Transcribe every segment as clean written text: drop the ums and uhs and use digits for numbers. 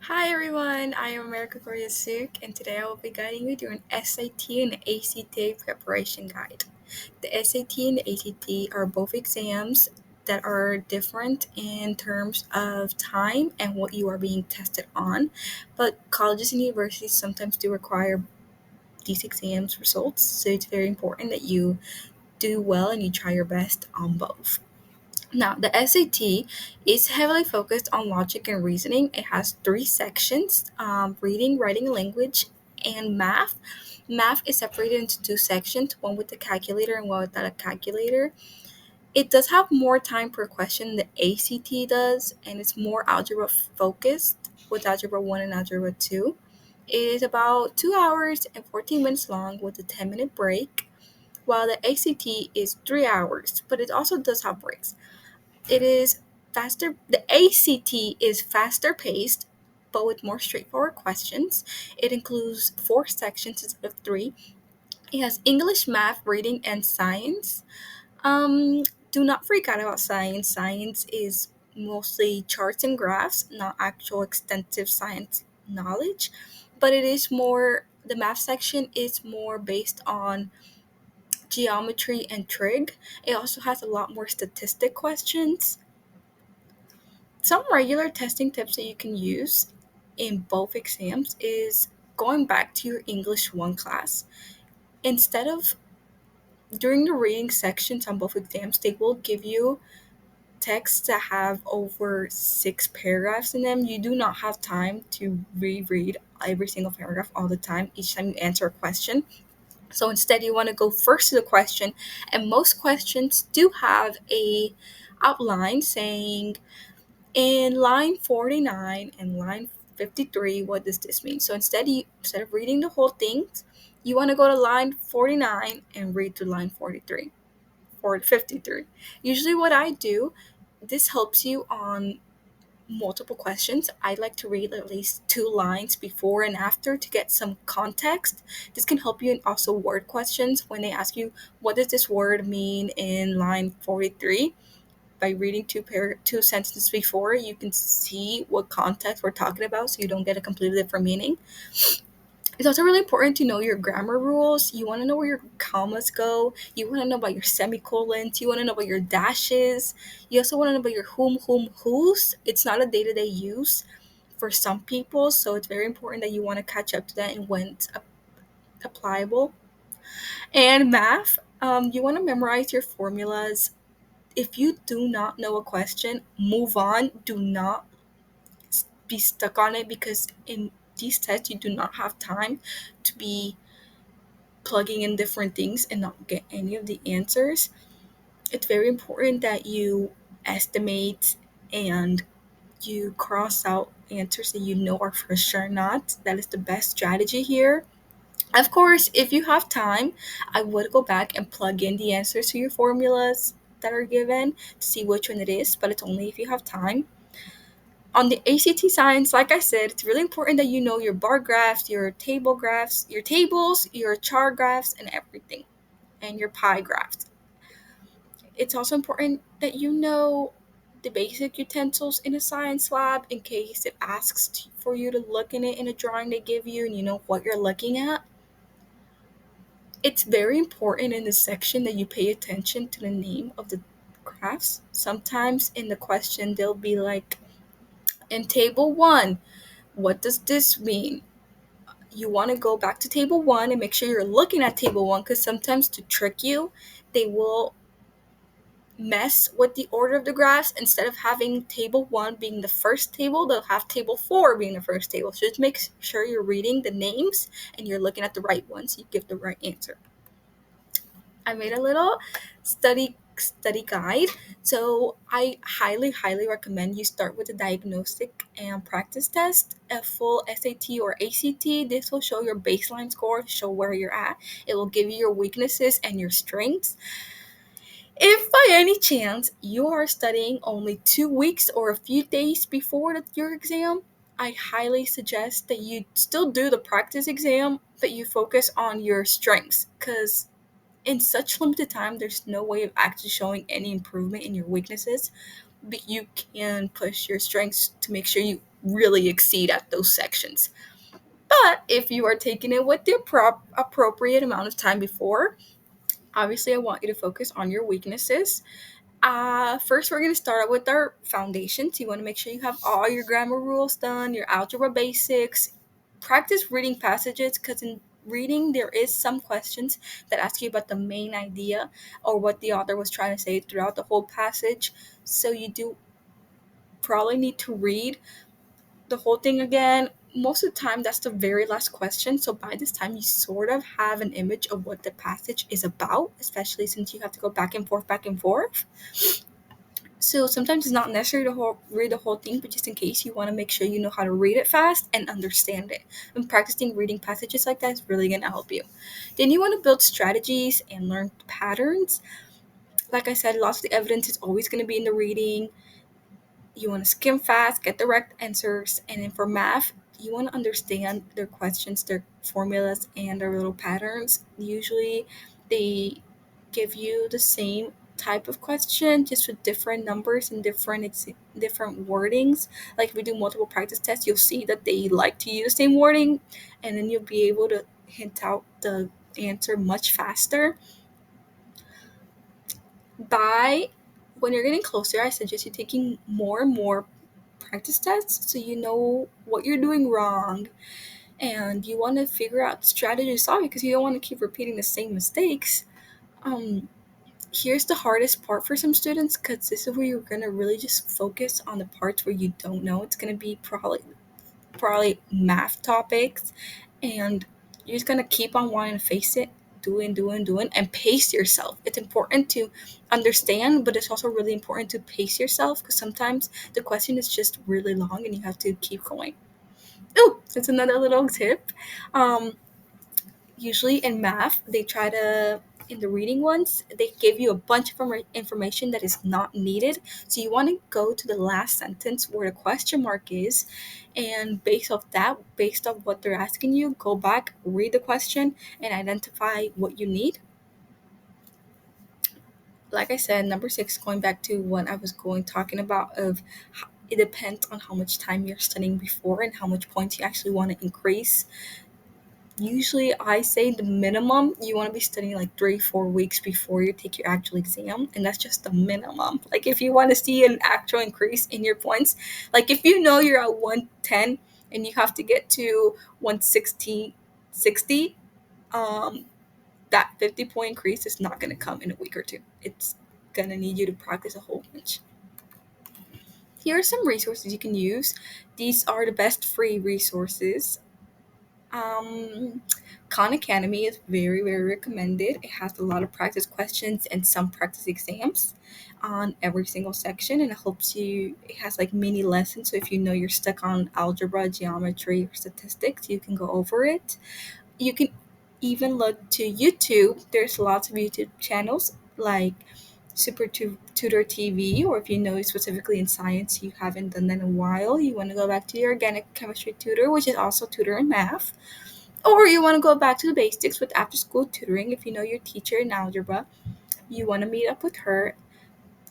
Hi everyone, I am America Gloria Suk, and today I will be guiding you through an SAT and ACT preparation guide. The SAT and the ACT are both exams that are different in terms of time and what you are being tested on, but colleges and universities sometimes do require these exams results, so it's very important that you do well and you try your best on both. Now, the SAT is heavily focused on logic and reasoning. It has three sections: reading, writing, language, and math. Math is separated into two sections, one with the calculator and one without a calculator. It does have more time per question than the ACT does, and it's more algebra focused with Algebra 1 and Algebra 2. It is about 2 hours and 14 minutes long with a 10-minute break, while the ACT is 3 hours, but it also does have breaks. It is faster. The ACT is faster paced, but with more straightforward questions. It includes four sections instead of three. It has English, math, reading, and science. Do not freak out about science. Science is mostly charts and graphs, not actual extensive science knowledge. But it is more, the math section is more based on geometry and trig. It also has a lot more statistic questions. Some regular testing tips that you can use in both exams is going back to your English 1 class. Instead of during the reading sections on both exams, they will give you texts that have over 6 paragraphs in them. You do not have time to reread every single paragraph all the time each time you answer a question. So instead, you want to go first to the question, and most questions do have a outline saying in line 49 and line 53, what does this mean? So instead of reading the whole thing, you want to go to line 49 and read to line 43 or 53. Usually what I do, this helps you on multiple questions. I like to read at least two lines before and after to get some context. This can help you in also word questions when they ask you, what does this word mean in line 43? By reading two sentences before, you can see what context we're talking about, so you don't get a completely different meaning. It's also really important to know your grammar rules. You want to know where your commas go. You want to know about your semicolons. You want to know about your dashes. You also want to know about your whose. It's not a day to day use for some people, so it's very important that you want to catch up to that and when it's applicable. And math, you want to memorize your formulas. If you do not know a question, move on. Do not be stuck on it, because in these tests you do not have time to be plugging in different things and not get any of the answers. It's very important that you estimate and you cross out answers that you know are for sure not. That is the best strategy here. Of course, if you have time, I would go back and plug in the answers to your formulas that are given to see which one it is, but it's only if you have time. On the ACT science, like I said, it's really important that you know your bar graphs, your table graphs, your tables, your char graphs, and everything, and your pie graphs. It's also important that you know the basic utensils in a science lab in case it asks for you to look in it in a drawing they give you and you know what you're looking at. It's very important in this section that you pay attention to the name of the graphs. Sometimes in the question, they'll be like, in table one, what does this mean? You want to go back to table one and make sure you're looking at table one, because sometimes to trick you, they will mess with the order of the graphs. Instead of having table one being the first table, they'll have table four being the first table. So just make sure you're reading the names and you're looking at the right ones so you give the right answer. I made a little study guide. So I highly recommend you start with a diagnostic and practice test, a full SAT or ACT. This will show your baseline score, show where you're at. It will give you your weaknesses and your strengths. If by any chance you are studying only 2 weeks or a few days before your exam, I highly suggest that you still do the practice exam, but you focus on your strengths, because in such limited time, there's no way of actually showing any improvement in your weaknesses, but you can push your strengths to make sure you really exceed at those sections. But if you are taking it with the appropriate amount of time before, obviously I want you to focus on your weaknesses. First, we're going to start out with our foundations. You want to make sure you have all your grammar rules done, your algebra basics. Practice reading passages because in reading, there is some questions that ask you about the main idea or what the author was trying to say throughout the whole passage. So you do probably need to read the whole thing again. Most of the time, that's the very last question. So by this time, you sort of have an image of what the passage is about, especially since you have to go back and forth, back and forth. So sometimes it's not necessary to read the whole thing, but just in case, you want to make sure you know how to read it fast and understand it. And practicing reading passages like that is really going to help you. Then you want to build strategies and learn patterns. Like I said, lots of the evidence is always going to be in the reading. You want to skim fast, get direct answers, and then for math, you want to understand their questions, their formulas, and their little patterns. Usually, they give you the same type of question, just with different numbers and different wordings. Like if we do multiple practice tests, you'll see that they like to use the same wording, and then you'll be able to hint out the answer much faster. By when you're getting closer, I suggest you taking more and more practice tests so you know what you're doing wrong, and you want to figure out strategies to solve it because you don't want to keep repeating the same mistakes. Um, Here's the hardest part for some students because this is where you're gonna really just focus on the parts where you don't know. It's gonna be probably math topics, and you're just gonna keep on wanting to face it, doing, and pace yourself. It's important to understand, but it's also really important to pace yourself because sometimes the question is just really long and you have to keep going. Oh, that's another little tip. Um, Usually in math, they try to, in the reading ones, they give you a bunch of information that is not needed. So you want to go to the last sentence where the question mark is, and based off that, based off what they're asking you, go back, read the question, and identify what you need. Like I said, number six, going back to what I was talking about of it depends on how much time you're studying before and how much points you actually want to increase. Usually, I say the minimum you want to be studying like 3 4 weeks before you take your actual exam, and that's just the minimum. Like, if you want to see an actual increase in your points, like if you know you're at 110 and you have to get to 160, 60, um, that 50-point increase is not going to come in a week or two. It's going to need you to practice a whole bunch. Here are some resources you can use. These are the best free resources. Um, Khan Academy is very, very recommended. It has a lot of practice questions and some practice exams on every single section, and it helps you. It has like mini lessons, so if you know you're stuck on algebra, geometry, or statistics, you can go over it. You can even look to YouTube. There's lots of YouTube channels like Tutor TV, or if you know specifically in science, you haven't done that in a while, you want to go back to your organic chemistry tutor, which is also tutor in math. Or you want to go back to the basics with after school tutoring. If you know your teacher in algebra, you want to meet up with her,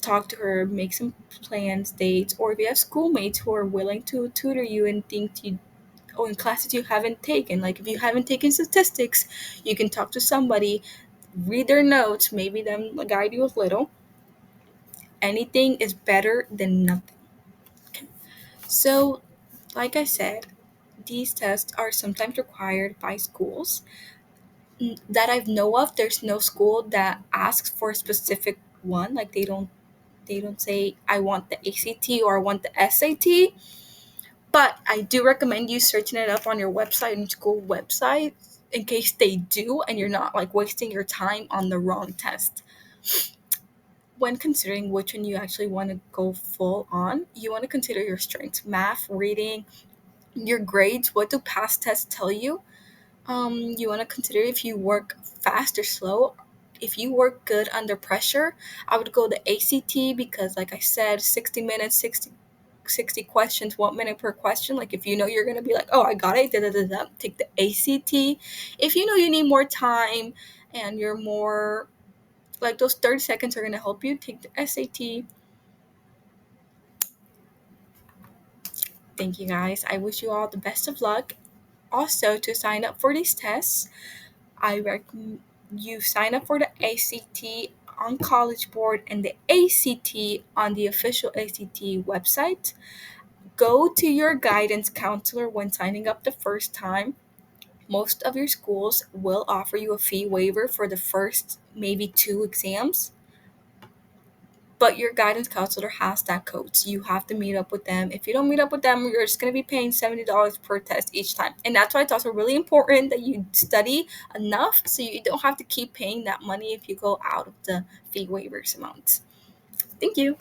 talk to her, make some plans, dates, or if you have schoolmates who are willing to tutor you in things you or in classes you haven't taken. Like if you haven't taken statistics, you can talk to somebody, read their notes, maybe them guide you a little. Anything is better than nothing. So, like I said, these tests are sometimes required by schools that I know of. There's no school that asks for a specific one. Like they don't say I want the ACT or I want the SAT. But I do recommend you searching it up on your website and school website in case they do, and you're not like wasting your time on the wrong test. When considering which one you actually want to go full on, you want to consider your strengths: math, reading, your grades. What do past tests tell you? You want to consider if you work fast or slow. If you work good under pressure, I would go the ACT because, like I said, 60 minutes, 60 questions, 1 minute per question. Like, if you know you're going to be like, oh, I got it, da, da, da, da, take the ACT. If you know you need more time and you're more, like, those 30 seconds are going to help you, take the SAT. Thank you guys. I wish you all the best of luck. Also, to sign up for these tests, I recommend you sign up for the ACT on College Board and the ACT on the official ACT website. Go to your guidance counselor when signing up the first time. Most of your schools will offer you a fee waiver for the first maybe two exams, but your guidance counselor has that code. So you have to meet up with them. If you don't meet up with them, you're just going to be paying $70 per test each time. And that's why it's also really important that you study enough so you don't have to keep paying that money if you go out of the fee waivers amount. Thank you.